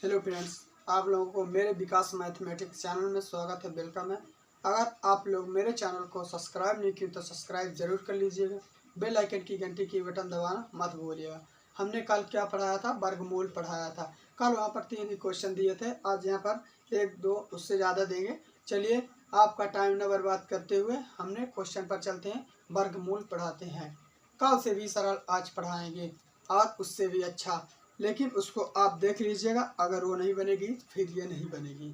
Hello friends, आप लोगों को मेरे विकास मैथमेटिक्स चैनल में स्वागत है, वेलकम है। अगर आप लोग मेरे चैनल को सब्सक्राइब नहीं किए तो सब्सक्राइब जरूर कर लीजिएगा। बेल आइकन की घंटी की बटन दबाना मत भूलिएगा। हमने कल क्या पढ़ाया था? वर्गमूल पढ़ाया था। कल वहाँ पर 3 ही क्वेश्चन दिए थे, आज यहाँ पर 1 2 उससे ज़्यादा देंगे। चलिए आपका टाइम न बर्बाद करते हुए हमने क्वेश्चन पर चलते हैं। वर्गमूल पढ़ाते हैं। कल से भी सरल आज पढ़ाएंगे और उससे भी अच्छा, लेकिन उसको आप देख लीजिएगा। अगर वो नहीं बनेगी फिर ये नहीं बनेगी,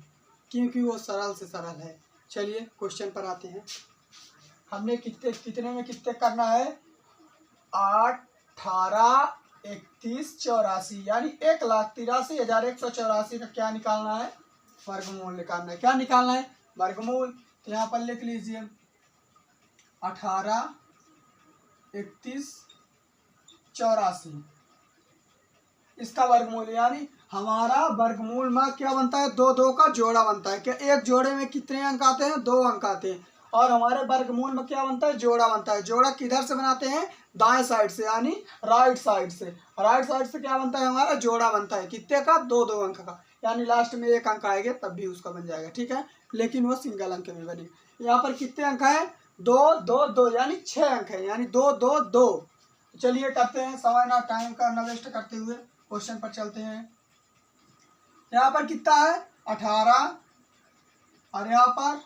क्योंकि वो सरल से सरल है। चलिए क्वेश्चन पर आते हैं। हमने कितने में कितने करना है? 8, 18, 31, 84, यानी 1,83,184 का क्या निकालना है? वर्गमूल निकालना है। क्या निकालना है? वर्गमूल। तो यहाँ पर लिख लीजिए 18, 31, 84 इसका वर्गमूल, यानी हमारा वर्गमूल में क्या बनता है? 2 2 का जोड़ा बनता है। क्या एक जोड़े में कितने अंक आते हैं? 2 अंक आते हैं। और हमारे वर्गमूल में क्या बनता है? जोड़ा बनता है। जोड़ा किधर से बनाते हैं? दाएं साइड से, यानी राइट साइड से। राइट साइड से क्या बनता है? हमारा जोड़ा बनता है। कितने का? 2 2 अंक का। यानी लास्ट में 1 अंक आएगा तब भी उसका बन जाएगा, ठीक है, लेकिन वो सिंगल अंक में बनेगा। यहाँ पर कितने अंक है? 2 2 2, यानी 6 अंक है, यानी 2 2 2। चलिए करते हैं, समय ना टाइम का न वेस्ट करते हुए क्वेश्चन पर चलते हैं। यहाँ पर कितना है? 18, और यहाँ पर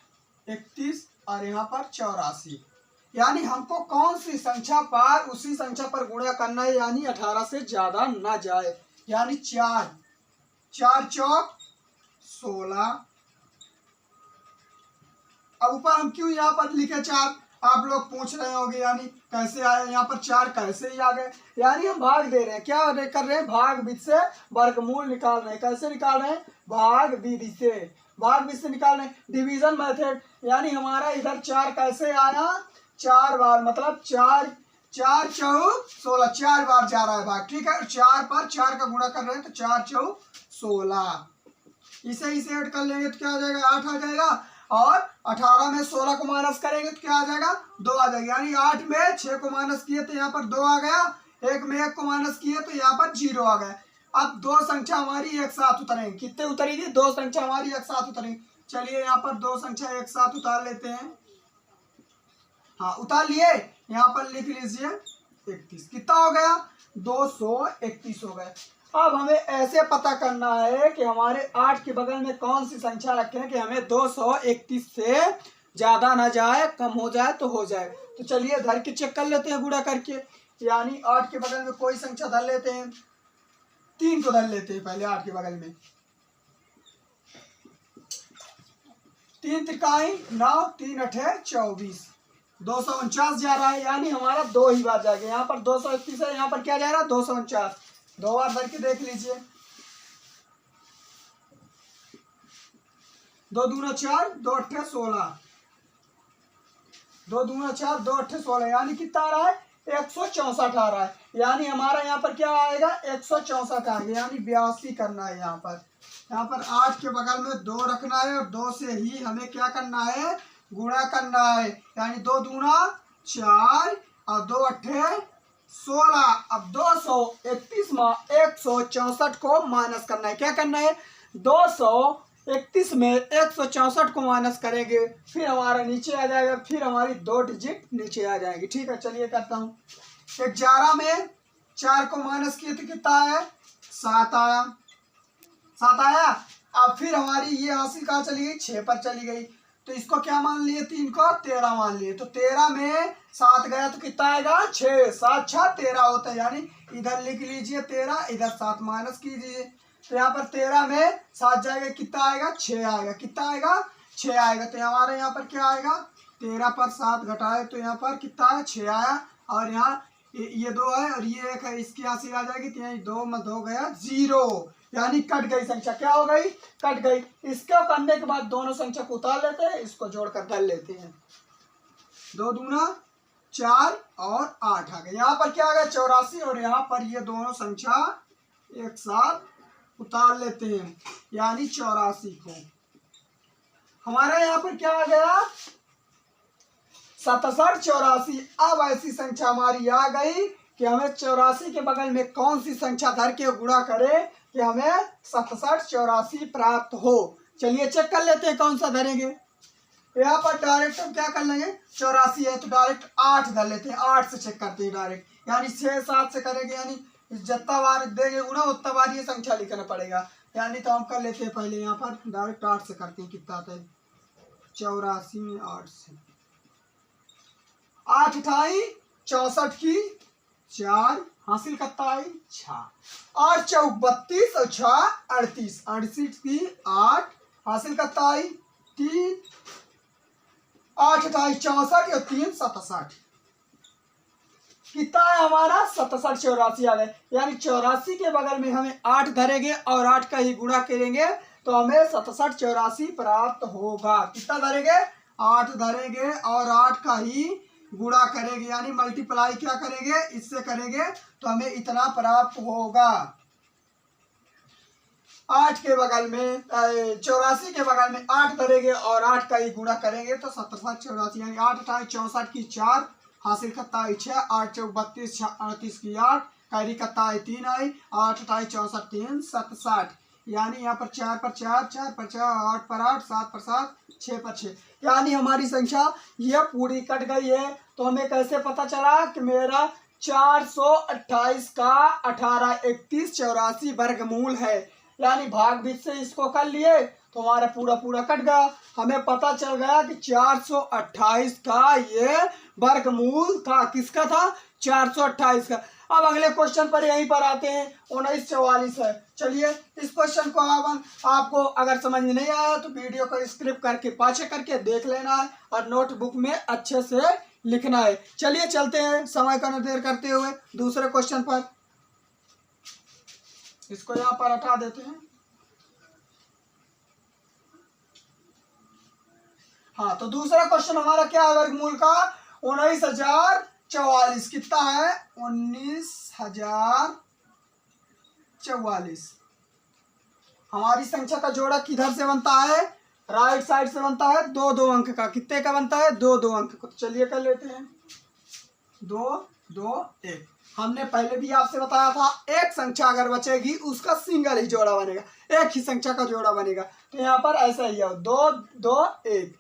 31, और यहाँ पर 84। यानी हमको कौन सी संख्या पर उसी संख्या पर गुणा करना है, यानी 18 से ज्यादा ना जाए। यानी 4 4 चौक 16। अब ऊपर हम क्यों यहाँ पर लिखे 4? आप लोग पूछ रहे होंगे, यानी कैसे आए यहाँ पर 4? कैसे ही आ गए? यानी हम भाग दे रहे हैं। क्या कर रहे हैं? भाग विधि से वर्गमूल निकाल रहे हैं। कैसे निकाल रहे हैं? भाग विधि से। भाग विधि से निकाल रहे हैं, डिवीजन मेथड। यानी हमारा इधर 4 कैसे आया? 4 बार, मतलब 4 4 चौक 16, 4 बार जा रहा है भाग, ठीक है। 4 पर 4 का गुणा कर रहे हैं तो 4 चौक 16। इसे ऐड कर लेंगे तो क्या आ जाएगा? 8 आ जाएगा। और 18 में 16 को माइनस करेंगे तो क्या आ जाएगा? 2 आ जाएगा। यानी 8 में 6 को माइनस किए तो यहाँ पर 2 आ गया। 1 में 1 को माइनस किए तो यहाँ पर 0 आ गया। अब 2 संख्या हमारी एक साथ उतरेंगी। कितने उतरेगी? 2 संख्या हमारी एक साथ उतरेंगी। चलिए यहाँ पर 2 संख्या एक साथ उतार लेते हैं। हाँ, उतार लिए। यहाँ पर लिख लीजिए 31। कितना हो गया? 231 हो गए। अब हमें ऐसे पता करना है कि हमारे 8 के बगल में कौन सी संख्या रखें कि हमें 231 से ज्यादा ना जाए, कम हो जाए तो हो जाए। तो चलिए धर के चेक कर लेते हैं गुणा करके। यानी 8 के बगल में कोई संख्या धर लेते हैं। 3 को धर लेते हैं पहले 8 के बगल में। 3 त्रिकाई 9, 3 अठे 24, 249 जा रहा है। यानी हमारा 2 ही बार जाएगा। यहाँ पर 231 है, यहाँ पर क्या जा रहा है? 249। 2 बार धर के देख लीजिए। 2 दूना 4, 2 अट्ठे 16, 2 दूना 4, 2 अट्ठे 16, यानी कितना आ रहा है? 164 आ रहा है। यानी हमारा यहाँ पर क्या आएगा? 164 आएगा, यानी 82 करना है। यहाँ पर 8 के बगल में 2 रखना है और 2 से ही हमें क्या करना है? गुणा करना है। यानी 2 दूना 4 और 2 अट्ठे 16। अब 231 में 164 को माइनस करना है। क्या करना है? 231 में 164 को माइनस करेंगे, फिर हमारा नीचे आ जाएगा, फिर हमारी 2 डिजिट नीचे आ जाएगी, ठीक है। चलिए करता हूँ। 11 में 4 को माइनस किए तो कितना है? 7 आया। 7 आया। अब फिर हमारी ये हासिल कहाँ चली गई? 6 पर चली गई। तो इसको क्या मान लिए? 3 को 13 मान लिए। तो 13 में 7 गया तो कितना आएगा? 6। 7 6 13 होता है। यानी इधर लिख लीजिए 13, इधर 7 माइनस कीजिए। तो यहाँ पर 13 में 7 जाएगा, कितना आएगा? 6 आएगा। कितना आएगा? 6 आएगा। तो हमारे यहाँ पर क्या आएगा? 13 पर 7 घटाए तो यहाँ पर कितना है? 6 आया। और यहाँ ये 2 है और ये 1 है, इसकी हासिल आ जाएगी। तो यहाँ 2 में 2 गया 0, यानी कट गई संख्या। क्या हो गई? कट गई। इसको करने के बाद दोनों संख्या को उतार लेते हैं, इसको जोड़कर धर लेते हैं। 2 दूना 4 और 8 आ गए। यहाँ पर क्या आ गया? 84। और यहाँ पर ये दोनों संख्या एक साथ उतार लेते हैं, यानी 84 को। हमारे यहाँ पर क्या आ गया? 67 84। अब ऐसी संख्या हमारी आ गई कि हमें 84 के बगल में कौन सी संख्या धर के गुणा करें कि हमें 67 84 प्राप्त हो। चलिए चेक कर लेते हैं कौन सा धरेंगे। यहाँ पर डायरेक्ट हम क्या कर लेंगे, 84 है तो डायरेक्ट 8 धर लेते हैं, 8 से चेक करते हैं डायरेक्ट, यानी 6 7 से करेंगे, यानी जितना बार देंगे गुणा उतना बार ये संख्या लिखना पड़ेगा। यानी तो हम कर लेते हैं पहले यहाँ पर डायरेक्ट 8 से करते हैं, कितना आता है 84 में 8 से, 8 अठाई 64 की 4 हासिल करता है 6, 8 चौक 32 और 6 38, 38 की 8 हासिल करता है 3, 8 अठाई 64 और 3 67, कितना है हमारा 67 84 आ गए। यानी 84 के बगल में हमें 8 धरेंगे और 8 का ही गुणा करेंगे तो हमें 67 84 प्राप्त होगा। कितना धरेंगे, 8 धरेंगे और 8 का ही गुणा करेंगे, यानी मल्टीप्लाई क्या करेंगे, इससे करेंगे तो हमें इतना प्राप्त होगा। 8 के बगल में 84 के बगल में 8 धरेंगे और 8 का ही गुणा करेंगे तो 67 84, यानी 8 अठाई 64 की 4 हासिल करता है 6, 8 चौक 32 38 की 8 कैरी करता है 3 आई, 8 अठाई 64 3 67, यानी यहाँ पर 4 पर 4 4 पर 4 8 पर 8 7 पर 7 6 पर 6, यानी हमारी संख्या ये पूरी कट गई है। तो हमें कैसे पता चला कि मेरा 428 का 18 31 84 वर्गमूल है, यानी भाग बीच से इसको कर लिए तो हमारा पूरा पूरा कट गया। हमें पता चल गया कि 428 का ये वर्गमूल था, किसका था 428 का। अब अगले क्वेश्चन पर यहीं पर आते हैं, 1944 है। चलिए इस क्वेश्चन को आपको अगर समझ में नहीं आया तो वीडियो को स्क्रिप्ट करके पाछे करके देख लेना है और नोटबुक में अच्छे से लिखना है। चलिए चलते हैं समय का न देर करते हुए दूसरे क्वेश्चन पर, इसको यहाँ पर हटा देते हैं। हाँ तो दूसरा क्वेश्चन हमारा क्या है, वर्गमूल का 19044, कितना है 19044। हमारी संख्या का जोड़ा किधर से बनता है, राइट साइड से बनता है, 2 2 अंक का। कितने का बनता है 2 2 अंक का। तो चलिए कर लेते हैं 2 2 1। हमने पहले भी आपसे बताया था एक संख्या अगर बचेगी उसका सिंगल ही जोड़ा बनेगा, एक ही संख्या का जोड़ा बनेगा। तो यहाँ पर ऐसा ही है 2 2 1।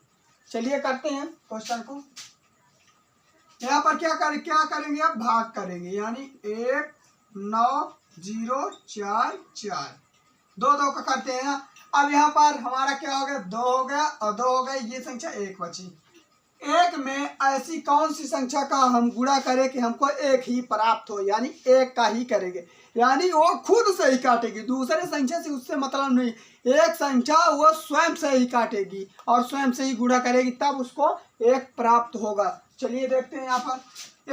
चलिए करते हैं क्वेश्चन को। यहाँ पर क्या करेंगे आप, भाग करेंगे, यानी 1 9 0 4 4 2 2 का करते हैं। अब यहाँ पर हमारा क्या हो गया 2 हो गया और 2 हो गए, ये संख्या 1 बची। 1 में ऐसी कौन सी संख्या का हम गुणा करें कि हमको 1 ही प्राप्त हो, यानी 1 का ही करेंगे, यानी वो खुद से ही काटेगी, दूसरे संख्या से उससे मतलब नहीं। एक संख्या वो स्वयं से ही काटेगी और स्वयं से ही गुणा करेगी, तब उसको 1 प्राप्त होगा। चलिए देखते हैं यहाँ पर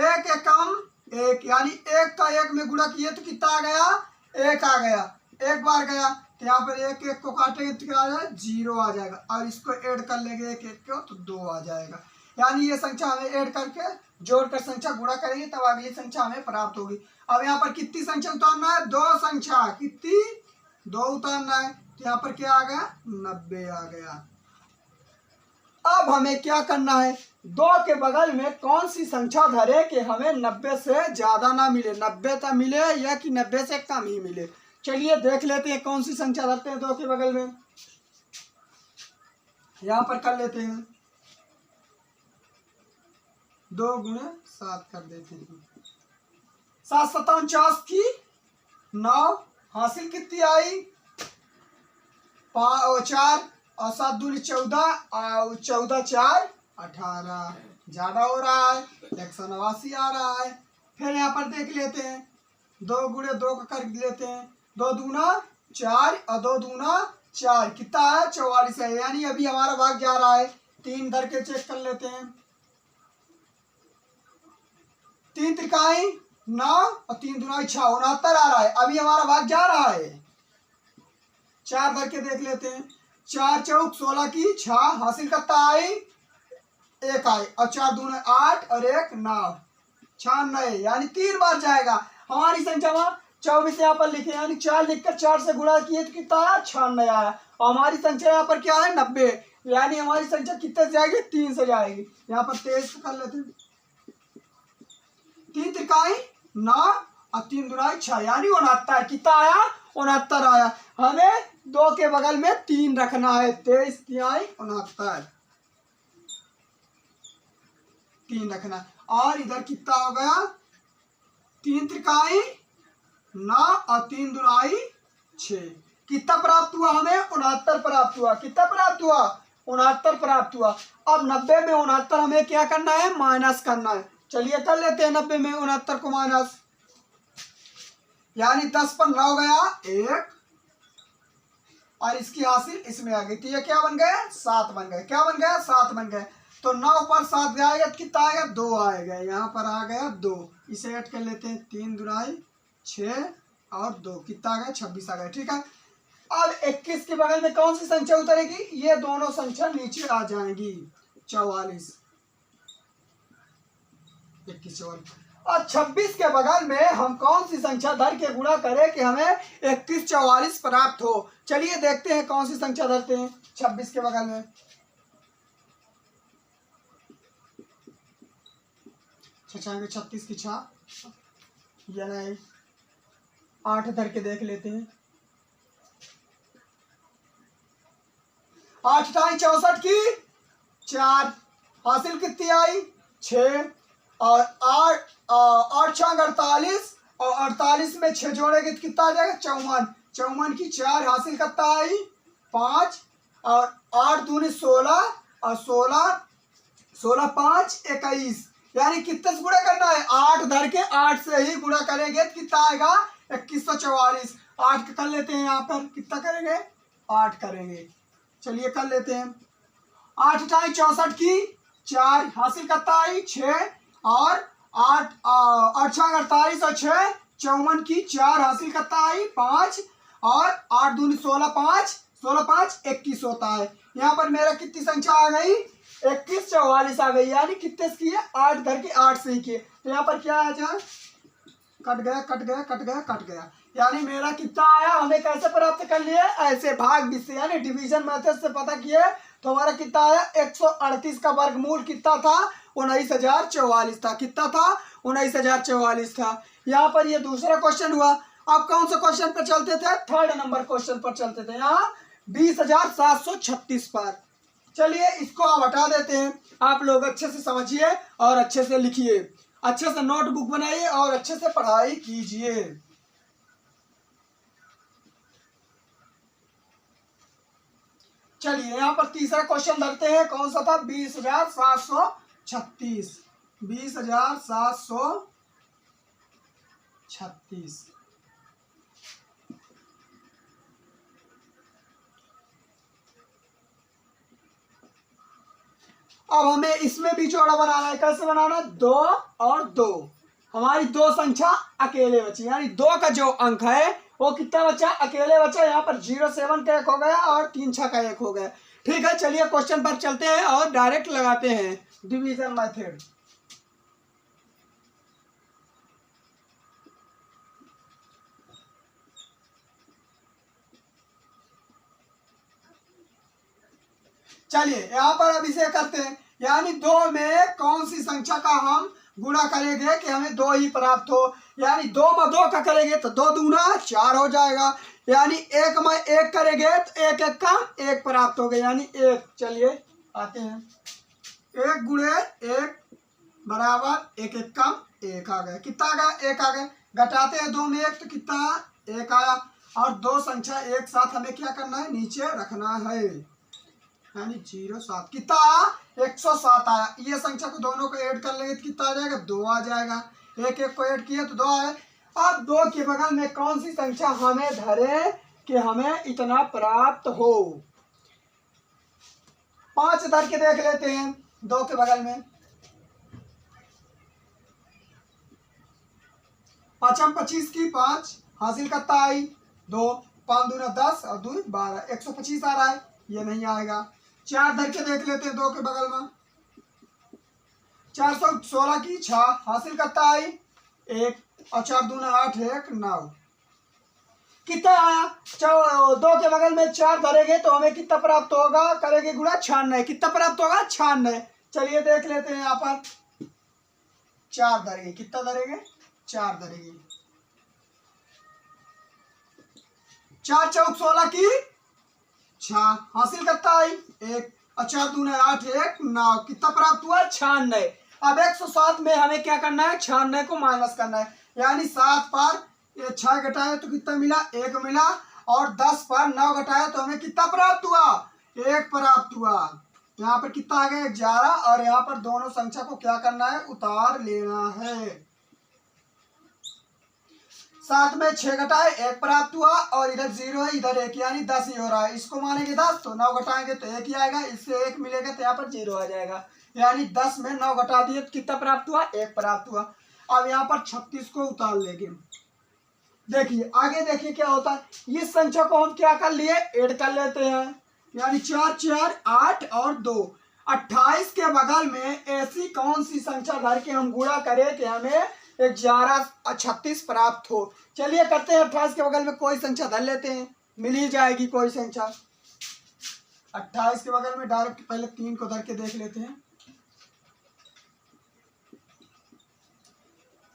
1 एकम 1, यानी 1 का 1 में गुणा किए तो कितना आ गया 1 आ गया, एक बार गया तो यहाँ पर 1 1 को काटेंगे तो क्या आ जाएगा 0 आ जाएगा, और इसको ऐड कर लेंगे 1 1 को तो 2 आ जाएगा। यानी ये संख्या हमें ऐड करके जोड़कर संख्या गुणा करेंगे तब अगली संख्या हमें प्राप्त होगी। अब यहाँ पर कितनी संख्या उतारना है, 2 संख्या, कितनी 2 उतारना है, तो यहाँ पर क्या आ गया 90 आ गया। अब हमें क्या करना है, 2 के बगल में कौन सी संख्या धरे कि हमें 90 से ज्यादा ना मिले, 90 तक मिले या कि 90 से कम ही मिले। चलिए देख लेते हैं कौन सी संख्या धरते हैं 2 के बगल में। यहाँ पर कर लेते हैं 2 गुणे 7 कर देते हैं, 7 7 49 की 9 हासिल कितनी आई 4 और 7 दूनी 14 और 14 4 18, ज्यादा हो रहा है 189 आ रहा है। फिर यहाँ पर देख लेते हैं 2 गुणे 2 का कर लेते हैं, 2 दूना 4 और 2 दूना 4, कितना है 44 है, यानी अभी हमारा भाग जा रहा है। 3 धर के चेक कर लेते हैं, 3 त्रिकाई 9 और 3 दूना 6 69 आ रहा है, अभी हमारा भाग जा रहा है। 4 धर के देख लेते हैं, 4 चौक 16 की 6 हासिल करता आई 1 आए, और 4 दूना 8 और 1 9 96, यानी 3 बार जाएगा। हमारी संख्या में 24 यहाँ पर लिखे, यानी 4 लिखकर 4 से गुणा किए तो कितना आया 96 आया, और हमारी संख्या यहाँ पर क्या है 90, यानी हमारी संख्या कितने से जाएगी 3 से जाएगी। यहाँ पर 23 कर लेते हैं, 3 त्रिकाई 9 और 3 दुनाई 6 यानी 69। कितना आया? 69 आया। हमें 2 के बगल में 3 रखना है। 23 तिहाई 69 3 रखना है। और इधर कितना हो गया? 3 त्रिकाई 9 और 3 दुनाई 6। कितना प्राप्त हुआ? हमें 69 प्राप्त हुआ। कितना प्राप्त हुआ? 69 प्राप्त हुआ। अब 90 में 69 हमें क्या करना है? माइनस करना है। चलिए कर लेते हैं 90 में 69 को माइनस। यानी 10 पर 9 गया 1 और इसकी हासिल इसमें आ गई, तो ये क्या बन गए? 7 बन गए। क्या बन गया? 7 बन गए। तो 9 पर 7 जाएगा तो कितना आएगा? 2 आएगा। यहाँ पर आ गया 2। इसे ऐड कर लेते हैं। 3 दुनाई 6 और 2 कितना आ गया? 26 आ गया। ठीक है। अब 21 के बगल में कौन सी संख्या उतरेगी? ये दोनों संख्या नीचे आ जाएंगी। 44 21 44। और 26 के बगल में हम कौन सी संख्या धर के गुणा करें कि हमें 31 44 प्राप्त हो? चलिए देखते हैं कौन सी संख्या धरते हैं 26 के बगल में। 36 की 6 या नहीं 8 धर के देख लेते हैं। 8 टाई 64 की 4 हासिल कितनी आई? 6 और 8 6 48 और 48 में 6 जोड़ेंगे तो कितना आ जाएगा? 54। 54 की 4 हासिल कितना आई? 5 और 8 दूनी 16 और 16 5 21 यानी कितने से गुणा करना है? 8 धर के 8 से ही गुणा करेंगे तो कितना आएगा? 2144। 8 कर लेते हैं। यहाँ पर कितना करेंगे? 8 करेंगे। चलिए कर लेते हैं। 8 टाई 64 की 4 हासिल कितना आई? 6 और 8 6 48 और 6 54 की 4 हासिल कितना आई? 5 और 8 दूनी 16 5 21 होता है। यहाँ पर मेरा कितनी संख्या आ गई? 21 44 आ गई। यानी कितने से किए? 8 धर के 8 से ही किए। तो यहाँ पर क्या आ जाए? कट गया कट गया कट गया कट गया। यानी मेरा कितना आया? हमें कैसे प्राप्त कर लिए? ऐसे भाग से यानी डिवीजन मेथड से पता किए तो हमारा कितना आया? 138 का वर्गमूल कितना था? 19,044 था। कितना था? 19,044 था। यहाँ पर ये दूसरा क्वेश्चन हुआ। अब कौन सा क्वेश्चन पर चलते थे? 3rd नंबर क्वेश्चन पर चलते थे। यहाँ 20,736 पर। चलिए इसको आप हटा देते हैं। आप लोग अच्छे से समझिए और अच्छे से लिखिए, अच्छे से नोटबुक बनाइए और अच्छे से पढ़ाई कीजिए। चलिए यहाँ पर तीसरा क्वेश्चन धरते हैं। कौन सा था? 20,736। 20,736। अब हमें इसमें भी जोड़ा बनाना है। कैसे बनाना? 2 और 2। हमारी 2 संख्या अकेले बची, यानी 2 का जो अंक है वो कितना बचा? अकेले बचा। यहाँ पर 07 का 1 हो गया और 3 6 का 1 हो गया। ठीक है। चलिए क्वेश्चन पर चलते हैं और डायरेक्ट लगाते हैं डिवीजन मेथड। चलिए यहाँ पर अब इसे करते हैं। यानी 2 में कौन सी संख्या का हम गुणा करेंगे कि हमें 2 ही प्राप्त हो? यानी 2 में 2 का करेंगे तो 2 दूना 4 हो जाएगा। यानी 1 में 1 करेंगे तो 1 1 का 1 प्राप्त हो गया, यानी 1। चलिए आते हैं। 1 गुणे 1 बराबर 1 1 का 1 आ गया। कितना आ गया? 1 आ गया। घटाते हैं 2 में 1 तो कितना? 1 आया। और 2 संख्या एक साथ हमें क्या करना है? नीचे रखना है। यानी 07 कितना आया? 107 आया। ये संख्या को दोनों को ऐड कर लेंगे तो कितना आ जाएगा? 2 आ जाएगा। 1 1 को ऐड किया तो 2 आए। अब 2 के बगल में कौन सी संख्या हमें धरे कि हमें इतना प्राप्त हो? 5 धर के देख लेते हैं 2 के बगल में। 5 25 की 5 हासिल कितना आई? 2 5 दूना 10 और 2 12 125 आ रहा है। ये नहीं आएगा। 4 धर के देख लेते हैं 2 के बगल में। 416 की 6 हासिल कितना आई? 1 और 4 दूना 8 1 9। कितना आया? 2 के बगल में 4 धरेंगे तो हमें कितना प्राप्त होगा? करेंगे गुणा 96। कितना प्राप्त होगा? 96। चलिए देख लेते हैं। यहाँ पर 4 धरेंगे। कितना धरेंगे? 4 धरेंगे। 4 चौक 16 की 6 हासिल करता है 1 और 4 दूने 8 1 9 कितना प्राप्त हुआ 96। अब 107 में हमें क्या करना है 96 को माइनस करना है, यानी 7 पर ये 6 घटाया तो कितना मिला 1 मिला, और 10 पर 9 घटाया तो हमें कितना प्राप्त हुआ 1 प्राप्त हुआ। यहाँ पर कितना आ गया 11, और यहाँ पर दोनों संख्या को क्या करना है उतार लेना है। 7 में 6 घटाए 1 प्राप्त हुआ, और इधर 0 है इधर 1 यानी 10 ही हो रहा है। इसको मानेंगे 10 तो 9 घटाएंगे तो 1 ही आएगा, इससे 1 मिलेगा तो यहाँ पर 0 आ जाएगा, यानी 10 में 9 घटा दिए तो कितना प्राप्त हुआ 1 प्राप्त हुआ। अब यहाँ पर 36 को उतार लेंगे। देखिए आगे देखिए क्या होता है। इस संख्या को हम क्या कर लिए ऐड कर लेते हैं, यानी 4 4 8 और 2 28 के बगल में ऐसी कौन सी संख्या धर के हम गुणा करें कि हमें 11 36 प्राप्त हो। चलिए करते हैं 28 के बगल में कोई संख्या धर लेते हैं, मिल ही जाएगी कोई संख्या। 28 के बगल में डायरेक्ट पहले 3 को धर के देख लेते हैं।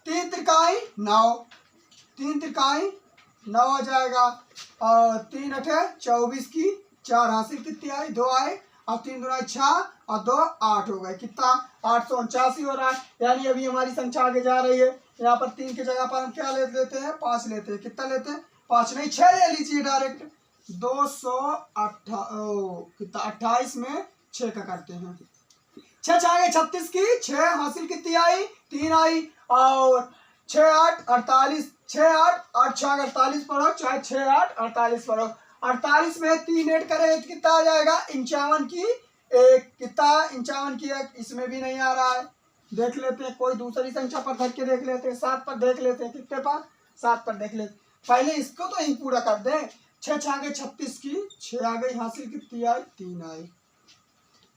3 त्रिकाई 9, 3 त्रिकाई 9 आ जाएगा, और 3 अठे 24 की 4 हासिल कितनी आई 2 आए, और 3 दूना 6 और 2 8 हो गए, कितना 889 हो रहा है। यानी अभी हमारी संख्या आगे जा रही है। यहाँ पर 3 की जगह पर हम क्या लेते हैं 5 लेते हैं। कितना लेते हैं 5 नहीं 6 ले लीजिए डायरेक्ट। 28 में 6 का करते हैं। 6 आगे 36 की 6 हासिल कितनी आई 3 आई, और 6 8 48 6 8 8 6 48 पढ़ो, चाहे 6 8 48 पढ़ो। 48 में 3 ऐड करें तो कितना आ जाएगा 51 की 1, कितना 51 की 1, इसमें भी नहीं आ रहा है। देख लेते हैं कोई दूसरी संख्या पर धर के देख लेते हैं। 7 पर देख लेते हैं, कितने पर 7 पर देख लेते, पहले इसको तो ही पूरा कर दें। 6 आ गए 36 की 6 आ गई हासिल कितनी आई 3 आई।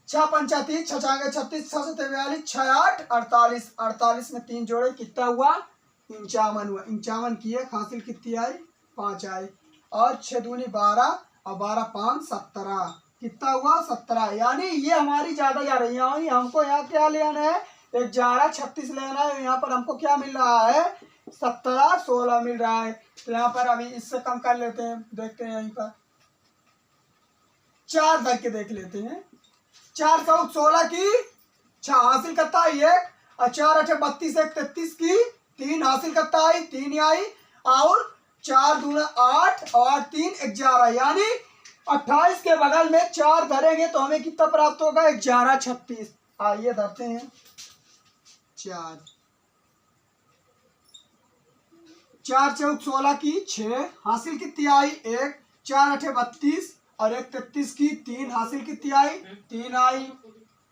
6 पंचा 30 6 आ गए 36 6 7 42 6 8 48 48 में 3 जोड़े कितना हुआ 51 हुआ। 51 की 1 हासिल कितनी आई 5 आई, और 6 दूनी 12 और 12 5 17 कितना हुआ 17। यानी ये हमारी ज्यादा जा रही है। हमको यहाँ क्या लेना है 11 36 लेना है। यहाँ पर हमको क्या मिल रहा है 17 16 मिल रहा है। तो यहाँ पर अभी इससे कम कर लेते हैं, देखते हैं यहीं पर 4 धर के देख लेते हैं। 4 चौक 16 की 6 हासिल करता है 1, और 4 अठे 32 1 33 की 3 हासिल करता है 3 आई, और 4 दूना 8 और 3 11, यानी 28 के बगल में 4 धरेंगे तो हमें कितना प्राप्त होगा 11 36। आइए धरते हैं 4 चौक 16 की 6 हासिल कितनी आई 1, 4 अठे 32 और 1 33 की 3 हासिल कितनी आई 3 आई,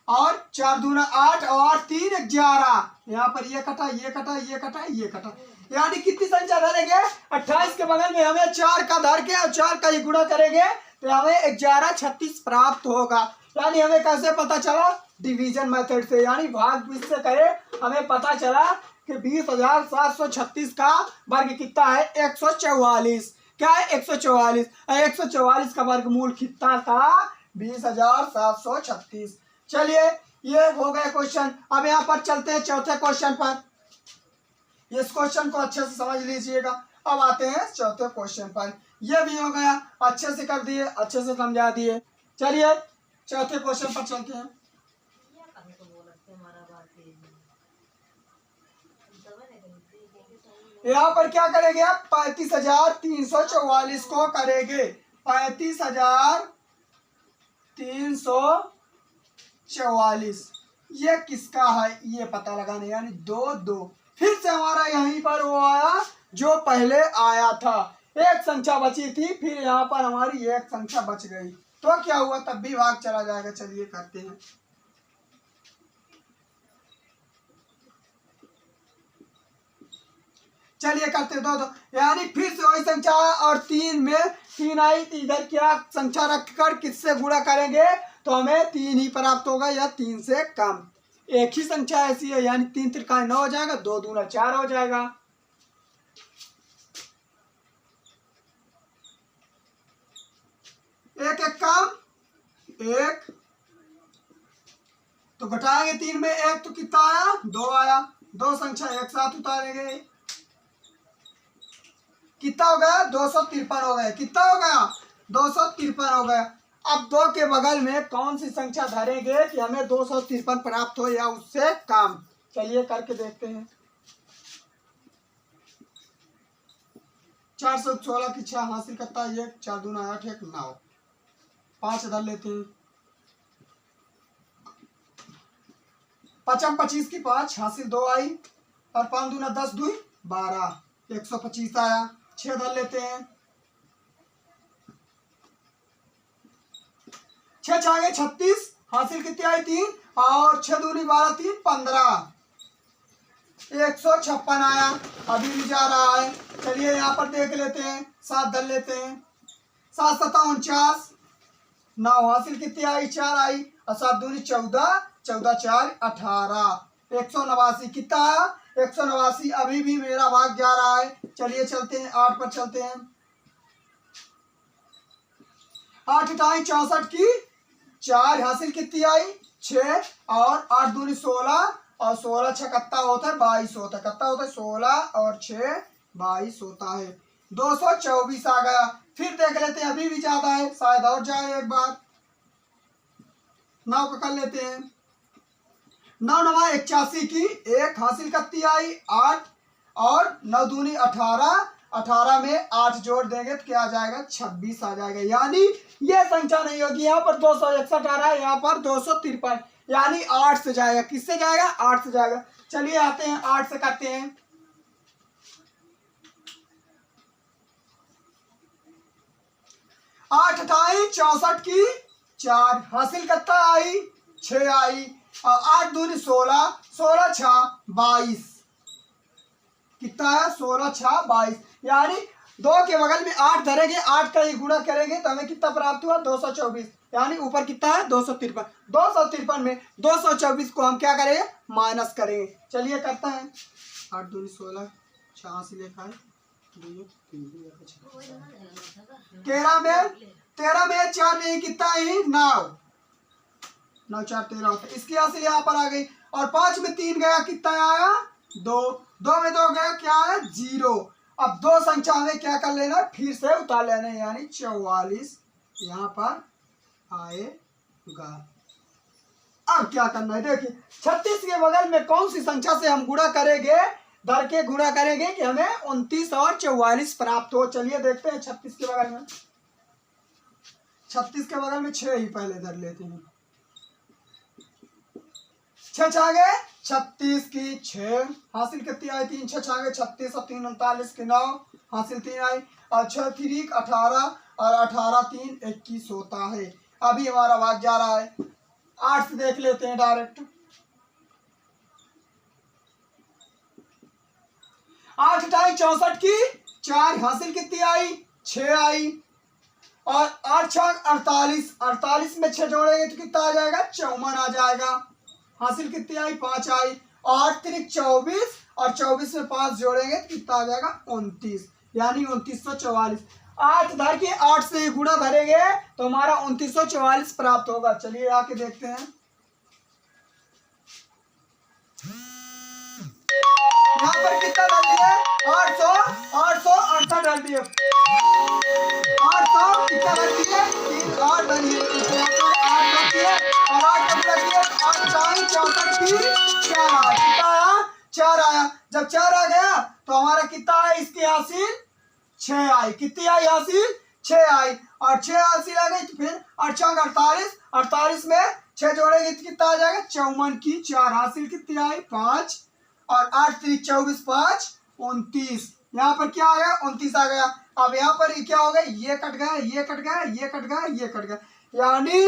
और 4 दूना 8 और 3 11, यहाँ पर ये कटा ये कटा ये कटा ये कटा, यानी कितनी संख्या धरेंगे 28 के बगल में हमें 4 का धर के और 4 का ही गुणा करेंगे तो हमें 11 36 प्राप्त होगा। यानी हमें कैसे पता चला डिवीजन मेथड से, यानी भाग 20 से करे हमें पता चला कि 20,736 का वर्ग कितना है 144। क्या है 144, 144 का वर्गमूल कितना था 20,736। चलिए ये हो गया क्वेश्चन। अब यहाँ पर चलते हैं चौथे क्वेश्चन पर। इस क्वेश्चन को अच्छे से समझ लीजिएगा। अब आते हैं चौथे क्वेश्चन पर। यह भी हो गया, अच्छे से कर दिए, अच्छे से समझा दिए। चलिए चौथे क्वेश्चन पर चलते हैं। यहाँ पर क्या करेंगे आप 35,344 को करेंगे। 35,344 ये किसका है ये पता लगाना, यानी 2 2 फिर से हमारा यहीं पर वो आया जो पहले आया था। एक संख्या बची थी, फिर यहाँ पर हमारी एक संख्या बच गई तो क्या हुआ तब भी भाग चला जाएगा। चलिए करते हैं। चलिए करते 2 2, यानी फिर से वही संख्या और 3 में 3 आई, इधर क्या संख्या रखकर किससे गुणा करेंगे तो हमें 3 ही प्राप्त होगा या 3 से कम। एक ही संख्या ऐसी है, यानी 3 त्रिकाई 9 हो जाएगा, 2 दूना 4 हो जाएगा। एक एक कम 1 तो घटाएंगे 3 में 1 तो कितना आया 2 आया। 2 संख्या एक साथ उतारेंगे कितना हो गया 253 हो गया। कितना हो गया 253 हो गया। अब 2 के बगल में कौन सी संख्या धरेंगे कि हमें 253 प्राप्त हो या उससे कम। चलिए करके देखते हैं। 416 की 6 हासिल करता है 1, 4 दूना 8, 1 9, 5 धर लेते हैं। 5 25 की 5 हासिल 2 आई और 5 दूना 10, 2 12, 125 आया। 6 धर लेते हैं। 6 6 गए 36 हासिल कितनी आई 3 और 6 दूनी 12, 3 15, 156 आया। अभी भी जा रहा है। चलिए यहाँ पर देख लेते हैं। 7 धर लेते हैं। 7 7 49, 9 हासिल कितनी आई 4 आई और 7 दूनी 14, 14 4 18, 189 कितना आया 189। अभी भी मेरा भाग जा रहा है। चलिए चलते हैं 8 पर चलते हैं। 8 8 64 की 4 हासिल कितनी आई 6 और 8 दूनी 16 और 16 6 कत्ता होता है 22 होता है। कत्ता होता है 16 और 6 22 होता है। 224 आ गया। फिर देख लेते हैं। अभी भी ज्यादा है शायद और जाए एक बार। 9 का कर लेते हैं। 9 9 81 की 1 हासिल कितनी आई 8 और 9 दूनी 18, 18 में 8 जोड़ देंगे तो क्या आ जाएगा 26 आ जाएगा। यानी ये संख्या नहीं होगी। यहाँ पर 261 आ रहा है, यहाँ पर 253, यानी 8 से जाएगा। किससे जाएगा 8 से जाएगा। चलिए आते हैं 8 से करते हैं। 8 8 64 की 4 हासिल कितना आई 6 आई और 8 दूनी 16, 16 6 22 कितना है 16 6 22। यानी 2 के बगल में 8 धरेंगे, 8 का ही गुणा करेंगे तो हमें कितना प्राप्त हुआ 224। यानी ऊपर कितना है 253। 253 में 224 को हम क्या करेंगे माइनस करेंगे। चलिए करते हैं। 8 दूनी 16, 6 लिखा है 13 में 4 नहीं कितना है 9, 9 4 13 होता है। इसकी हासिल यहाँ पर आ गई और 5 में 3 गया कितना आया 2, 2 में 2 गया क्या है 0। अब 2 संख्या हमें क्या कर लेना फिर से उतार लेना है, यानी 44 यहाँ पर आएगा। अब क्या करना है देखिए 36 के बगल में कौन सी संख्या से हम गुणा करेंगे, धर के गुणा करेंगे कि हमें 29 और 44 प्राप्त हो। चलिए देखते हैं 36 के बगल में। 36 के बगल में 6 ही पहले धर लेते हैं। 6 6 गए 36 की 6 हासिल कितनी आई 3, 6 6 गए 36 और 3 39 की 9 हासिल 3 आई और 6 3 18 और 18 3 21 होता है। अभी हमारा भाग जा रहा है। 8 से देख लेते हैं डायरेक्ट। 8 8 64 की 4 हासिल कितनी आई 6 आई और 8 6 48, 48 में 6 जोड़ेंगे तो कितना आ जाएगा 54 आ जाएगा। हासिल कितनी आई 5 आई और 8 3 24 और 24 में 5 जोड़ेंगे तो कितना आ जाएगा 29, यानी 2944। 8 धर के 8 से गुणा धरेंगे तो हमारा 2944 प्राप्त होगा। चलिए आके देखते हैं। यहाँ पर कितना डाल दिए 868 डाल दिए। 800 कितना डाल दिए 3 8 डालिए और 8 डालिए 8 4 64 की 4 आया। कितना आया 4 आया। जब 4 आ गया तो हमारा कितना आया इसकी हासिल 6 आई। कितनी आई हासिल 6 आई और 6 हासिल आ गई तो फिर 8 4 48, 48 में 6 जोड़ेंगे तो कितना आ जाएगा 54 की 4 हासिल कितनी आई 5 और 8 3 24 5 29। यहाँ पर क्या आ गया 29 आ गया। अब यहाँ पर क्या हो गया ये कट गया ये कट गया ये कट गया ये कट गया, यानी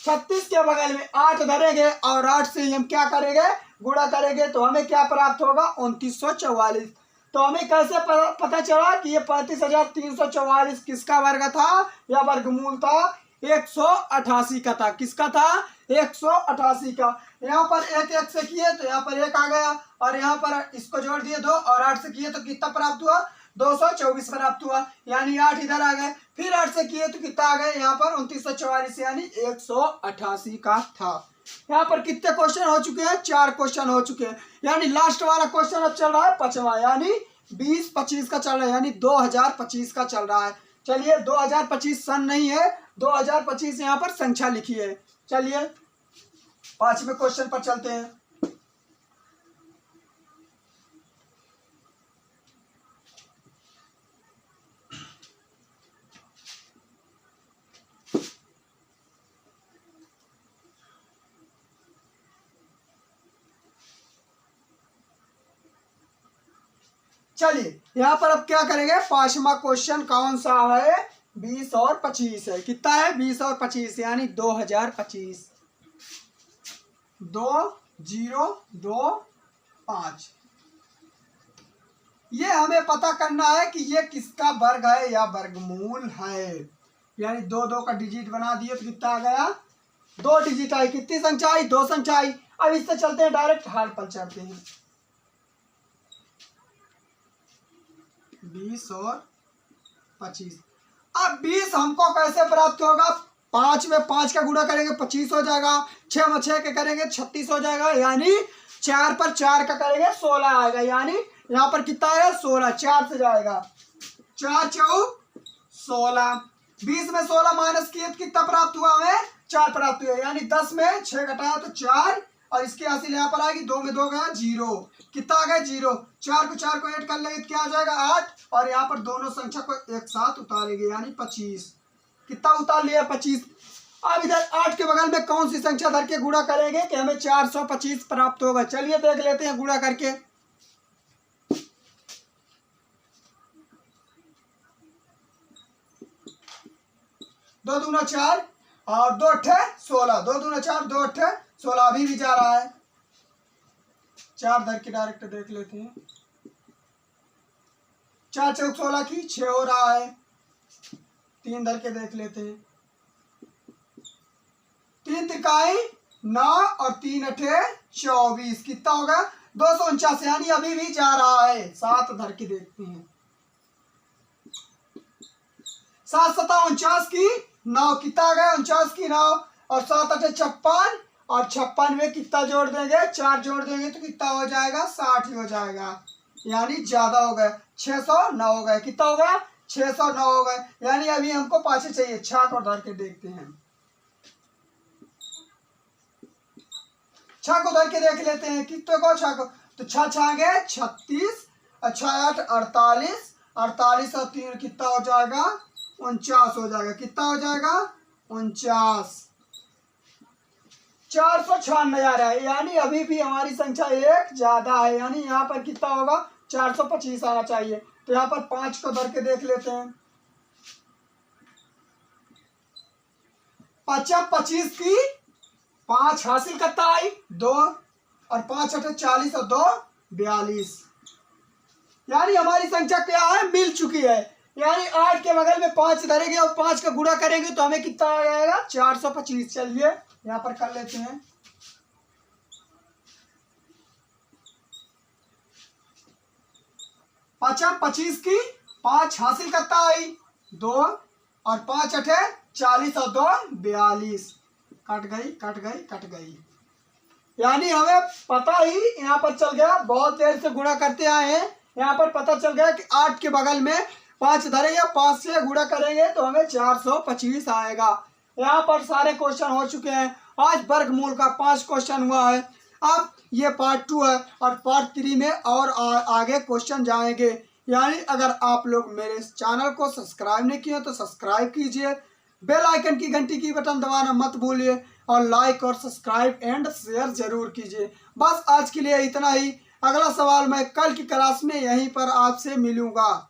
36 के बगल में 8 धरेंगे और 8 से हम क्या करेंगे गुणा करेंगे तो हमें क्या प्राप्त होगा 2944। तो हमें कैसे पता चला कि ये 35,344 किसका वर्ग था या वर्गमूल था 188 का था। किसका था 188 का। यहाँ पर 1 1 से किए तो यहाँ पर 1 आ गया और यहाँ पर इसको जोड़ दिए 2 और 8 से किए तो कितना प्राप्त हुआ 224 प्राप्त हुआ, यानी 8 इधर आ गए। फिर 8 से किए तो कितना आ गए यहाँ पर 2944, यानी 188 का था। यहाँ पर कितने क्वेश्चन हो चुके हैं 4 क्वेश्चन हो चुके हैं, यानी लास्ट वाला क्वेश्चन अब चल रहा है 5वां, यानी 2025 का चल रहा है, यानी 2025 का चल रहा है। चलिए 2025 सन नहीं है, 2025 यहाँ पर संख्या लिखी है। चलिए 5वें क्वेश्चन पर चलते हैं। चलिए यहाँ पर अब क्या करेंगे, 5वां क्वेश्चन कौन सा है, 20 और 25 है। कितना है, 20 और 25, यानी 2025। 2025 ये हमें पता करना है कि ये किसका वर्ग है या वर्गमूल है। यानी 2 का डिजिट बना दिए तो कितना आ गया, 2 डिजिट आई। कितनी संख्या आई, 2 संख्या आई। अब इससे चलते हैं डायरेक्ट हाल पर चलते हैं। 20 और 25। अब 20 हमको कैसे प्राप्त होगा, 5 में 5 का गुणा करेंगे 25 हो जाएगा, 6 में 6 के करेंगे 36 हो जाएगा, यानी 4 पर 4 का करेंगे 16 आएगा। यानी यहाँ पर कितना है, 16, 4 से जाएगा, 4 चौक 16। 20 में 16 माइनस किए तो कितना प्राप्त हुआ हमें, 4 प्राप्त हुआ। यानी 10 में 6 घटाया तो 4, और इसकी हासिल यहाँ पर आएगी, 2 में 2 गया 0, कितना आ गया 0। 4 को ऐड कर लेंगे तो क्या आ जाएगा 8, और यहाँ पर दोनों संख्या को एक साथ उतारेंगे, यानी 25। कितना उतार लिया, 25। अब इधर 8 के बगल में कौन सी संख्या धर के गुणा करेंगे कि हमें 425 प्राप्त होगा। चलिए देख लेते हैं गुणा करके। 2 दूना 4 और 2 अट्ठे 16, 2 दूना 4, 2 अट्ठे 16, अभी भी जा रहा है। 4 धर के डायरेक्ट देख लेते हैं। 4 चौक 16 की 6 हो रहा है। 3 धर के देख लेते हैं। 3 तिकाई 9 और 3 अठे 24, कितना होगा 249, यानी अभी भी जा रहा है। 7 धर के देखते हैं। 7 7 49 की 9, कितना आ गया 49 की 9, और 7 अठे 56, और 56 में कितना जोड़ देंगे, 4 जोड़ देंगे तो कितना हो जाएगा 60 ही हो जाएगा। यानी ज्यादा हो गए, 609 हो गए। कितना हो गया 609 हो गए। यानी अभी हमको पाछे चाहिए, 6 को धर के देखते हैं। 6 को धर के देख लेते हैं, कितने को 6 को, तो 6 6 गए 36, 6 8 48, 48 और 3 कितना हो जाएगा 49 हो जाएगा। कितना हो जाएगा 49। 496 आ रहा है, यानी अभी भी हमारी संख्या 1 ज्यादा है। यानी यहाँ पर कितना होगा 425 आना चाहिए। तो यहाँ पर 5 को धर के देख लेते हैं। 5 25 की 5 हासिल करता आई 2, और 5 अठे 40 और 2 42, यानी हमारी संख्या क्या है, मिल चुकी है। यानी 8 के बगल में 5 धरेंगे और 5 का गुणा करेंगे तो हमें कितना आ जाएगा 425। चलिए यहाँ पर कर लेते हैं। 5 25 की 5 हासिल करता आई 2, और 5 अठे 40 और 2 42, कट गई कट गई कट गई। यानी हमें पता ही यहाँ पर चल गया, बहुत देर से गुणा करते आए हैं। यहाँ पर पता चल गया कि 8 के बगल में 5 धरेंगे, 5 से गुणा करेंगे तो हमें 425 आएगा। यहाँ पर सारे क्वेश्चन हो चुके हैं। आज वर्गमूल का 5 क्वेश्चन हुआ है। अब ये पार्ट 2 है, और पार्ट 3 में और आगे क्वेश्चन जाएंगे। यानी अगर आप लोग मेरे चैनल को सब्सक्राइब नहीं किए तो सब्सक्राइब कीजिए, बेल आइकन की घंटी की बटन दबाना मत भूलिए, और लाइक और सब्सक्राइब एंड शेयर जरूर कीजिए। बस आज के लिए इतना ही। अगला सवाल मैं कल की क्लास में यहीं पर आपसे मिलूंगा।